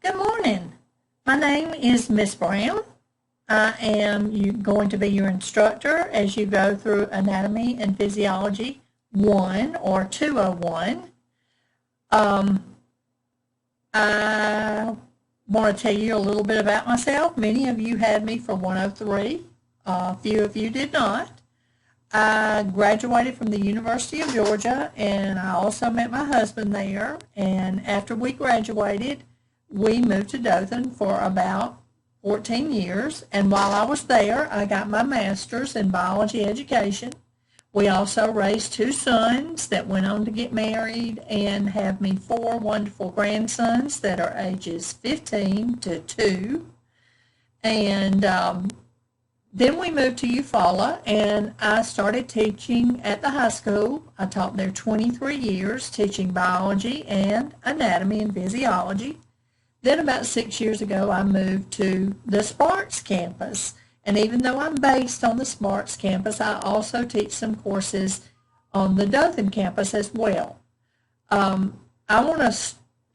Good morning. My name is Miss Brown. I am going to be your instructor as you go through Anatomy and Physiology 1 or 201. I want to tell you a little bit about myself. Many of you had me for 103. A few of you did not. I graduated from the University of Georgia, and I also met my husband there. And after we graduated, we moved to Dothan for about 14 years. And while I was there, I got my master's in biology education. We also raised two sons that went on to get married and have me four wonderful grandsons that are ages 15 to 2. And then we moved to Eufaula, and I started teaching at the high school. I taught there 23 years, teaching biology and anatomy and physiology. Then about 6 years ago, I moved to the Sparks campus. And even though I'm based on the Sparks campus, I also teach some courses on the Dothan campus as well. I want to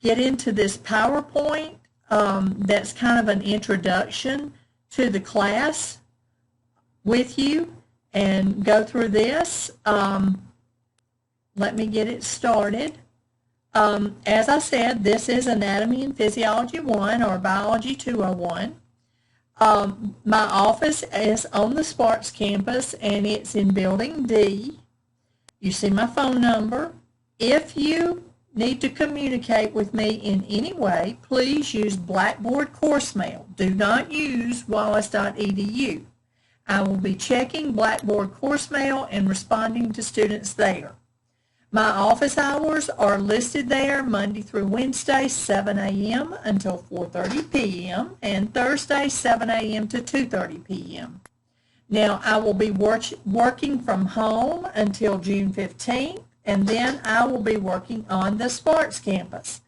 get into this PowerPoint that's kind of an introduction to the class with you and go through this. Let me get it started. As I said, this is Anatomy and Physiology 1 or Biology 201. My office is on the Sparks campus, and it's in Building D. You see my phone number. If you need to communicate with me in any way, please use Blackboard Course Mail. Do not use wallace.edu. I will be checking Blackboard Course Mail and responding to students there. My office hours are listed there Monday through Wednesday, 7 a.m. until 4:30 p.m. and Thursday, 7 a.m. to 2:30 p.m. Now, I will be working from home until June 15th, and then I will be working on the Sparks campus.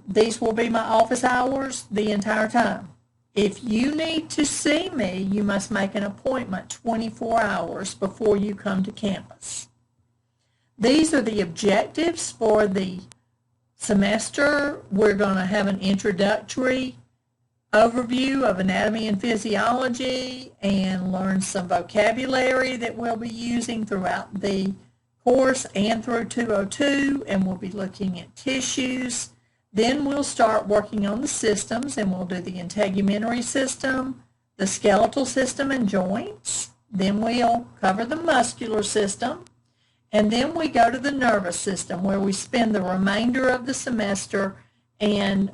These will be my office hours the entire time. If you need to see me, you must make an appointment 24 hours before you come to campus. These are the objectives for the semester. We're going to have an introductory overview of anatomy and physiology and learn some vocabulary that we'll be using throughout the course and through 202, and we'll be looking at tissues. Then we'll start working on the systems, and we'll do the integumentary system, the skeletal system and joints. Then we'll cover the muscular system, and then we go to the nervous system, where we spend the remainder of the semester and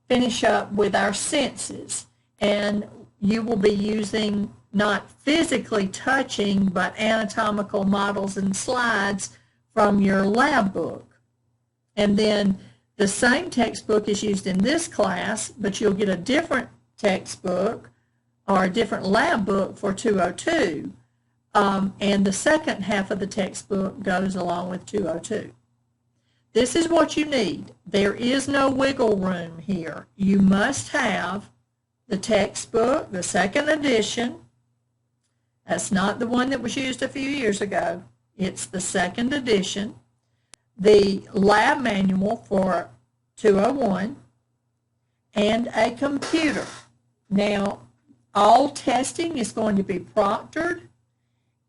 finish up with our senses. And you will be using, not physically touching, but anatomical models and slides from your lab book. And then the same textbook is used in this class, but you'll get a different textbook or a different lab book for 202. And the second half of the textbook goes along with 202. This is what you need. There is no wiggle room here. You must have the textbook, the second edition. That's not the one that was used a few years ago. It's the second edition. The lab manual for 201, and a computer. Now, all testing is going to be proctored.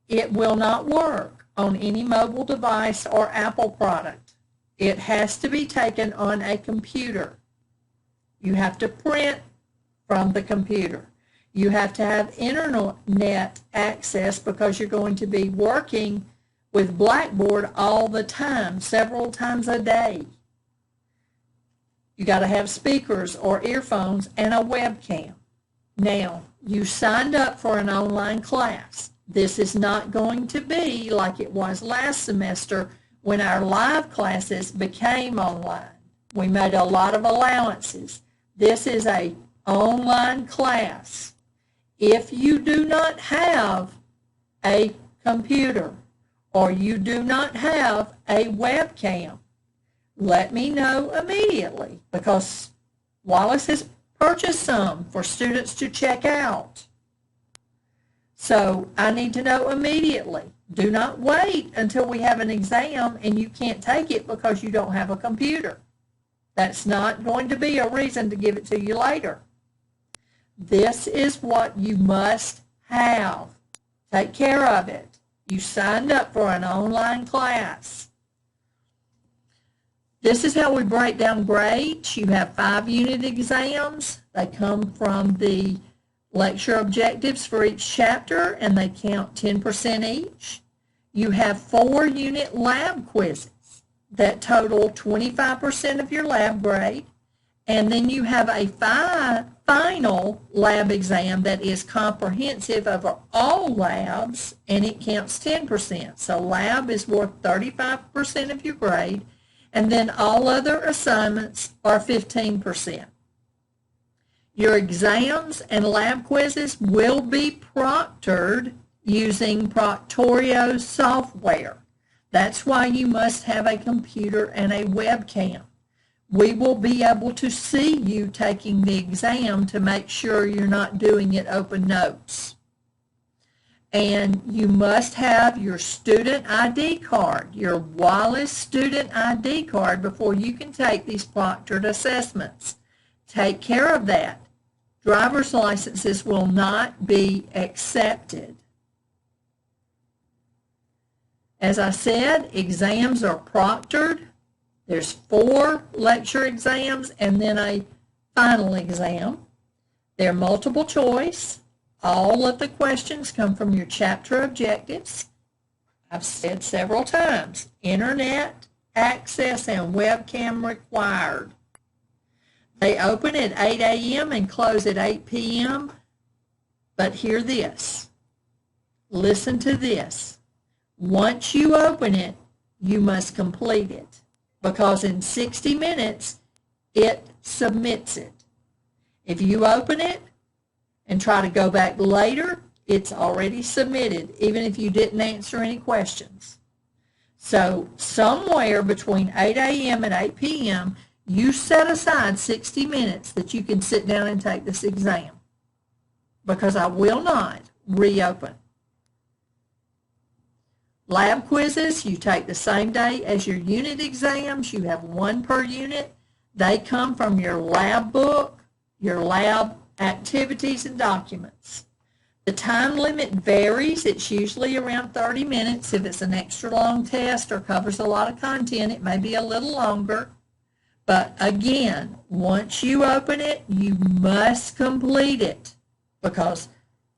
It will not work on any mobile device or Apple product. It has to be taken on a computer. You have to print from the computer. You have to have internet access because you're going to be working with Blackboard all the time, several times a day. You got to have speakers or earphones and a webcam. Now, you signed up for an online class. This is not going to be like it was last semester when our live classes became online. We made a lot of allowances. This is an online class. If you do not have a computer, or you do not have a webcam, let me know immediately, because Wallace has purchased some for students to check out. So I need to know immediately. Do not wait until we have an exam and you can't take it because you don't have a computer. That's not going to be a reason to give it to you later. This is what you must have. Take care of it. You signed up for an online class. This is how we break down grades. You have 5 unit exams. They come from the lecture objectives for each chapter, and they count 10% each. You have 4 unit lab quizzes that total 25% of your lab grade. And then you have a final lab exam that is comprehensive of all labs, and it counts 10%. So lab is worth 35% of your grade, and then all other assignments are 15%. Your exams and lab quizzes will be proctored using Proctorio software. That's why you must have a computer and a webcam. We will be able to see you taking the exam to make sure you're not doing it open notes. And you must have your student ID card, your Wallace student ID card, before you can take these proctored assessments. Take care of that. Driver's licenses will not be accepted. As I said, exams are proctored. There's 4 lecture exams and then a final exam. They're multiple choice. All of the questions come from your chapter objectives. I've said several times, internet access and webcam required. They open at 8 a.m. and close at 8 p.m. But hear this. Listen to this. Once you open it, you must complete it, because in 60 minutes, it submits it. If you open it and try to go back later, it's already submitted, even if you didn't answer any questions. So somewhere between 8 a.m. and 8 p.m., you set aside 60 minutes that you can sit down and take this exam, because I will not reopen. Lab quizzes, you take the same day as your unit exams. You have 1 per unit. They come from your lab book, your lab activities and documents. The time limit varies. It's usually around 30 minutes. If it's an extra long test or covers a lot of content, it may be a little longer. But again, once you open it, you must complete it, because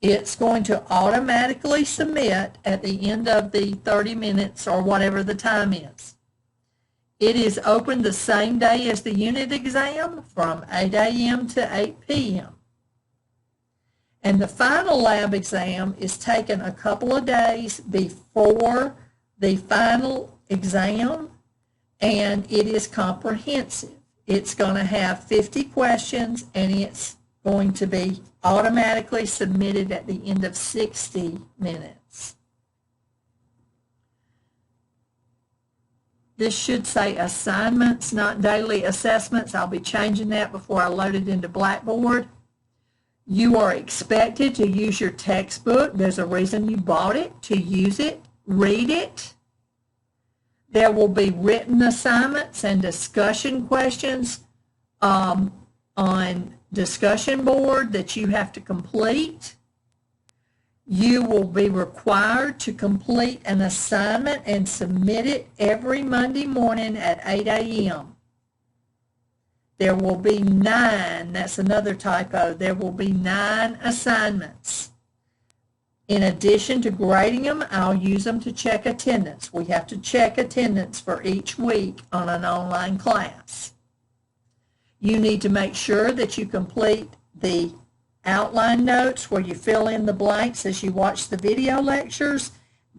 it's going to automatically submit at the end of the 30 minutes or whatever the time is. It is open the same day as the unit exam from 8 a.m. to 8 p.m. And the final lab exam is taken a couple of days before the final exam, and it is comprehensive. It's going to have 50 questions, and it's going to be automatically submitted at the end of 60 minutes. This should say assignments, not daily assessments. I'll be changing that before I load it into Blackboard. You are expected to use your textbook. There's a reason you bought it, to use it, read it. There will be written assignments and discussion questions on discussion board that you have to complete. You will be required to complete an assignment and submit it every Monday morning at 8 a.m. There will be 9, that's another typo, there will be 9 assignments. In addition to grading them, I'll use them to check attendance. We have to check attendance for each week on an online class. You need to make sure that you complete the outline notes where you fill in the blanks as you watch the video lectures,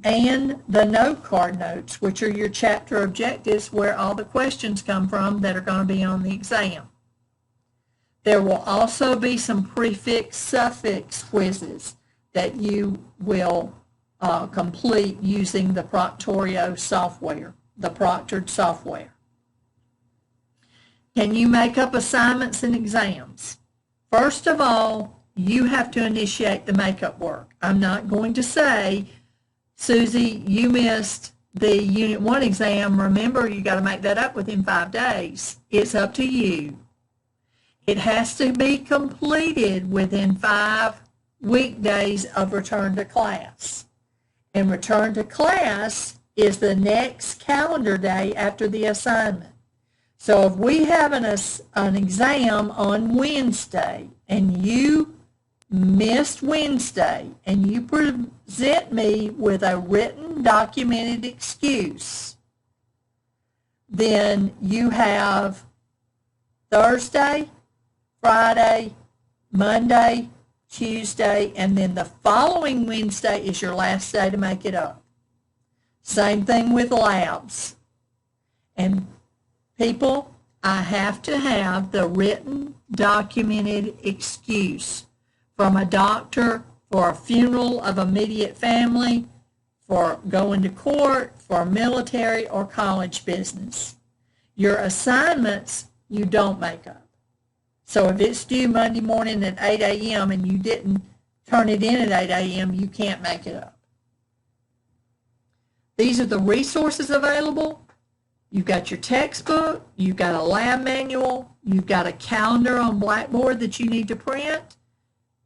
and the note card notes, which are your chapter objectives where all the questions come from that are going to be on the exam. There will also be some prefix suffix quizzes that you will complete using the Proctorio software, the proctored software. Can you make up assignments and exams? First of all, you have to initiate the makeup work. I'm not going to say, Susie, you missed the Unit 1 exam, remember, you got to make that up within 5 days. It's up to you. It has to be completed within 5 weekdays of return to class. And return to class is the next calendar day after the assignment. So if we have an exam on Wednesday and you missed Wednesday and you present me with a written documented excuse, then you have Thursday, Friday, Monday, Tuesday, and then the following Wednesday is your last day to make it up. Same thing with labs. And people, I have to have the written documented excuse from a doctor for a funeral of immediate family, for going to court, for military or college business. Your assignments you don't make up. So if it's due Monday morning at 8 a.m. and you didn't turn it in at 8 a.m., you can't make it up. These are the resources available. You've got your textbook, you've got a lab manual, you've got a calendar on Blackboard that you need to print.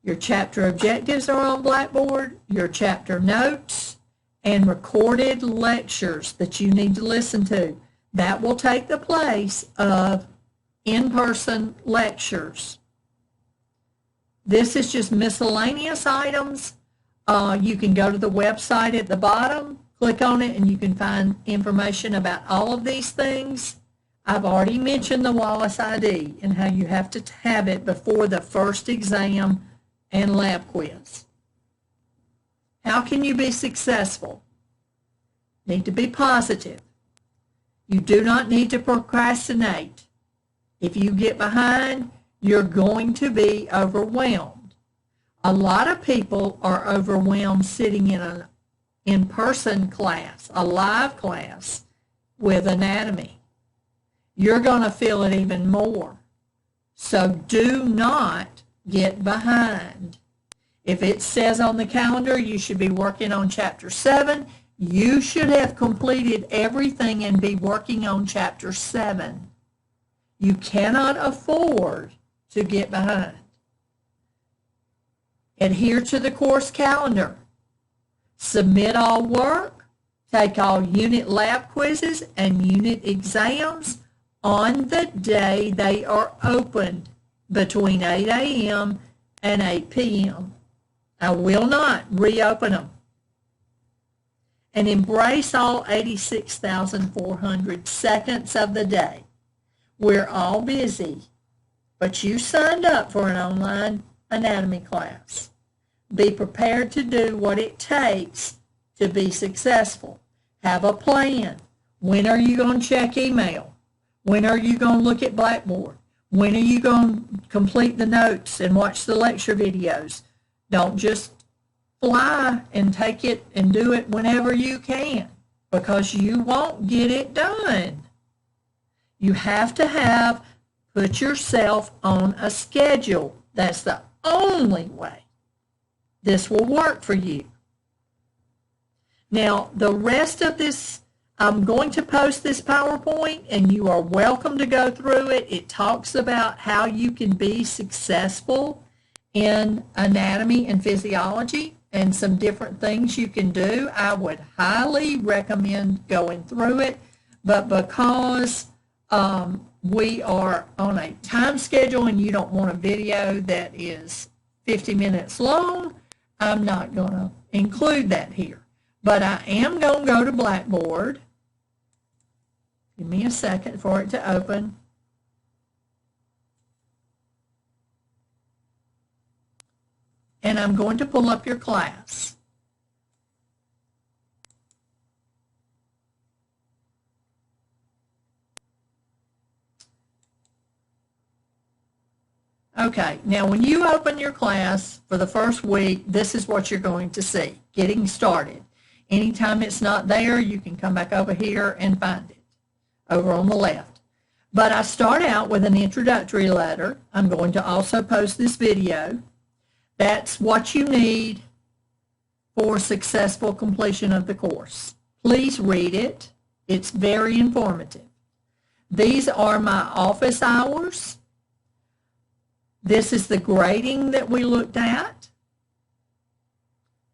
Your chapter objectives are on Blackboard, your chapter notes, and recorded lectures that you need to listen to. That will take the place of in-person lectures. This is just miscellaneous items. You can go to the website at the bottom, click on it, and you can find information about all of these things. I've already mentioned the Wallace ID and how you have to have it before the first exam and lab quiz. How can you be successful? Need to be positive. You do not need to procrastinate. If you get behind, you're going to be overwhelmed. A lot of people are overwhelmed sitting in an in-person class, a live class with anatomy. You're going to feel it even more. So do not get behind. If it says on the calendar you should be working on Chapter 7, you should have completed everything and be working on Chapter 7. You cannot afford to get behind. Adhere to the course calendar. Submit all work. Take all unit lab quizzes and unit exams on the day they are opened between 8 a.m. and 8 p.m. I will not reopen them. And embrace all 86,400 seconds of the day. We're all busy, but you signed up for an online anatomy class. Be prepared to do what it takes to be successful. Have a plan. When are you going to check email? When are you going to look at Blackboard? When are you going to complete the notes and watch the lecture videos? Don't just fly and take it and do it whenever you can, because you won't get it done. You have to put yourself on a schedule. That's the only way this will work for you. Now, the rest of this, I'm going to post this PowerPoint, and you are welcome to go through it. It talks about how you can be successful in anatomy and physiology and some different things you can do. I would highly recommend going through it, but because we are on a time schedule and you don't want a video that is 50 minutes long, I'm not going to include that here. But I am going to go to Blackboard. Give me a second for it to open. And I'm going to pull up your class. Okay, now when you open your class for the first week, this is what you're going to see, getting started. Anytime it's not there, you can come back over here and find it, over on the left. But I start out with an introductory letter. I'm going to also post this video. That's what you need for successful completion of the course. Please read it. It's very informative. These are my office hours. This is the grading that we looked at.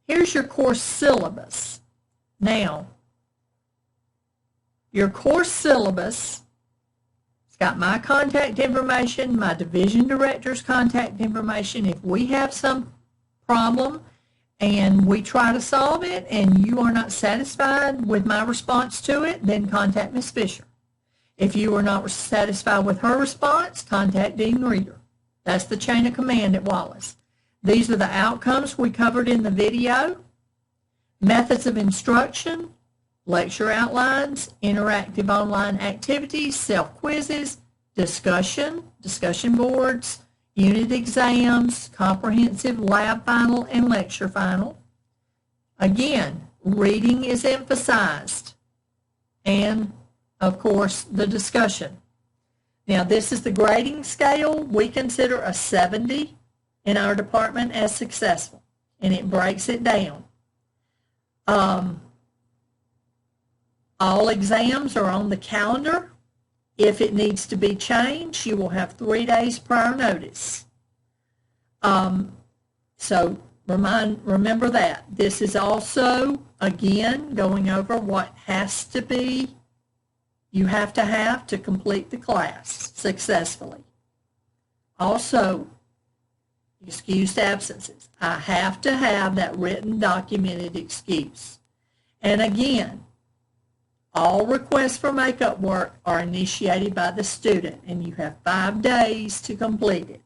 Here's your course syllabus. Now, your course syllabus, it's got my contact information, my division director's contact information. If we have some problem and we try to solve it and you are not satisfied with my response to it, then contact Ms. Fisher. If you are not satisfied with her response, contact Dean Reeder. That's the chain of command at Wallace. These are the outcomes we covered in the video. Methods of instruction, lecture outlines, interactive online activities, self-quizzes, discussion boards, unit exams, comprehensive lab final and lecture final. Again, reading is emphasized, and of course the discussion. Now this is the grading scale. We consider a 70 in our department as successful, and it breaks it down. All exams are on the calendar. If it needs to be changed, you will have 3 days prior notice. So remember that. This is also, again, going over what has to be, you have to complete the class successfully. Also, excused absences. I have to have that written documented excuse. And again, all requests for makeup work are initiated by the student, and you have 5 days to complete it.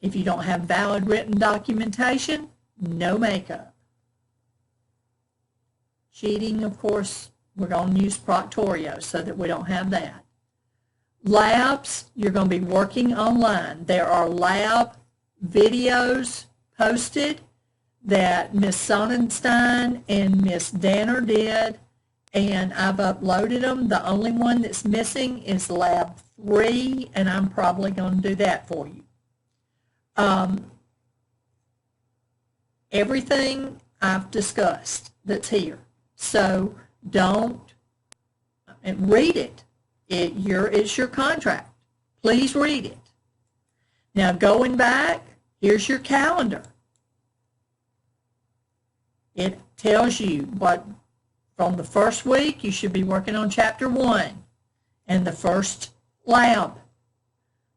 If you don't have valid written documentation, no makeup. Cheating, of course, we're going to use Proctorio so that we don't have that. Labs, you're going to be working online. There are lab videos posted that Ms. Sonnenstein and Ms. Danner did, and I've uploaded them. The only one that's missing is Lab 3, and I'm probably going to do that for you. Everything I've discussed that's here. So don't read it. It's your contract. Please read it. Now going back, here's your calendar. It tells you what, from the first week, you should be working on Chapter 1 and the first lab.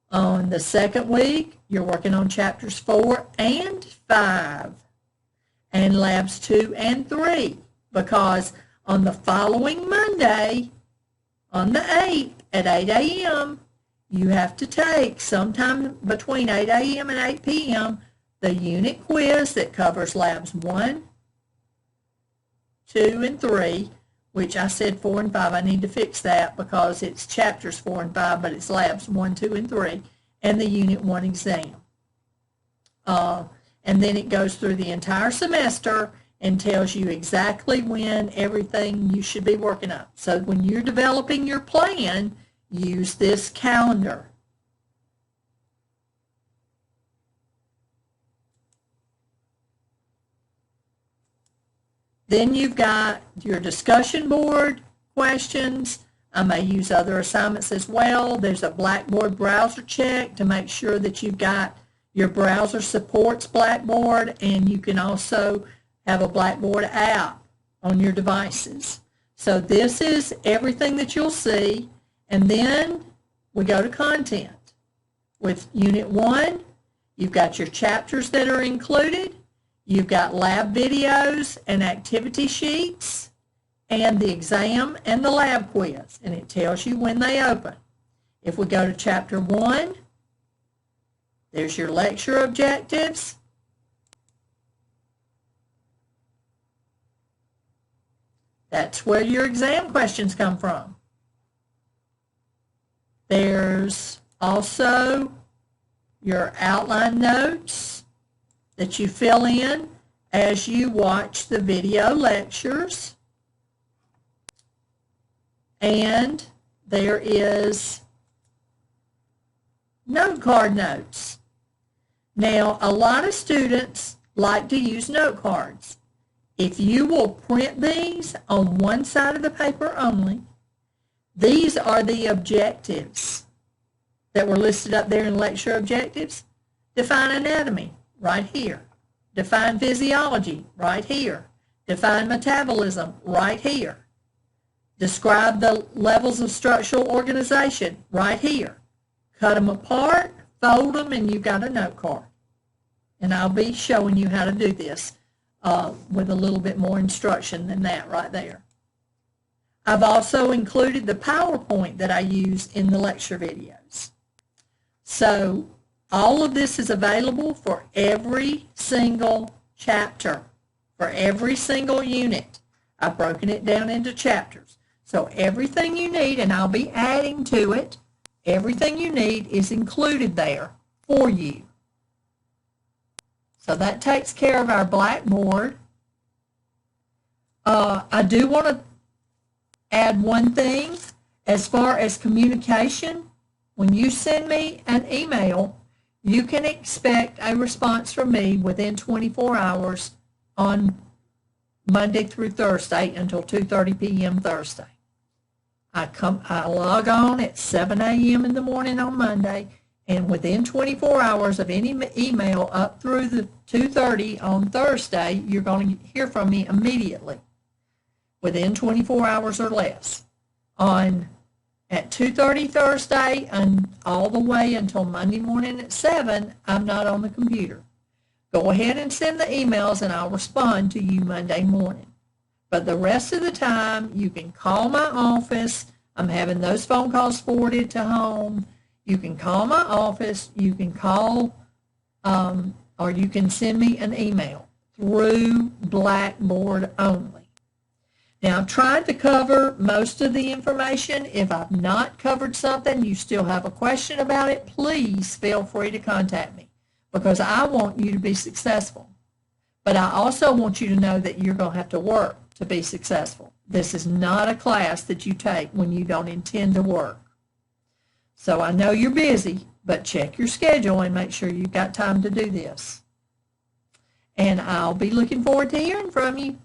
On the second week, you're working on Chapters 4 and 5 and Labs 2 and 3, because on the following Monday, on the 8th at 8 a.m., you have to take sometime between 8 a.m. and 8 p.m. the unit quiz that covers Labs 1, 2, and 3, which I said 4 and 5. I need to fix that because it's Chapters 4 and 5, but it's Labs 1, 2, and 3, and the Unit 1 exam. And then it goes through the entire semester and tells you exactly when everything you should be working up. So when you're developing your plan, use this calendar. Then you've got your discussion board questions. I may use other assignments as well. There's a Blackboard browser check to make sure that you've got your browser supports Blackboard, and you can also have a Blackboard app on your devices. So this is everything that you'll see, and then we go to content. With Unit 1, you've got your chapters that are included, you've got lab videos and activity sheets, and the exam and the lab quiz, and it tells you when they open. If we go to Chapter 1, there's your lecture objectives. That's where your exam questions come from. There's also your outline notes that you fill in as you watch the video lectures. And there is note card notes. Now, a lot of students like to use note cards. If you will print these on one side of the paper only, these are the objectives that were listed up there in lecture objectives. Define anatomy, right here. Define physiology, right here. Define metabolism, right here. Describe the levels of structural organization, right here. Cut them apart, fold them, and you've got a note card. And I'll be showing you how to do this with a little bit more instruction than that right there. I've also included the PowerPoint that I use in the lecture videos. So all of this is available for every single chapter, for every single unit. I've broken it down into chapters. So everything you need, and I'll be adding to it, everything you need is included there for you. So that takes care of our Blackboard. I do want to add one thing as far as communication. When you send me an email, you can expect a response from me within 24 hours on Monday through Thursday until 2:30 p.m. Thursday. I log on at 7 a.m. in the morning on Monday, and within 24 hours of any email up through the 2:30 on Thursday, you're going to hear from me immediately, within 24 hours or less. At 2:30 Thursday and all the way until Monday morning at 7, I'm not on the computer. Go ahead and send the emails and I'll respond to you Monday morning. But the rest of the time, you can call my office. I'm having those phone calls forwarded to home. You can call my office. You can call or you can send me an email through Blackboard only. Now, I've tried to cover most of the information. If I've not covered something, you still have a question about it, please feel free to contact me because I want you to be successful. But I also want you to know that you're going to have to work to be successful. This is not a class that you take when you don't intend to work. So I know you're busy, but check your schedule and make sure you've got time to do this. And I'll be looking forward to hearing from you.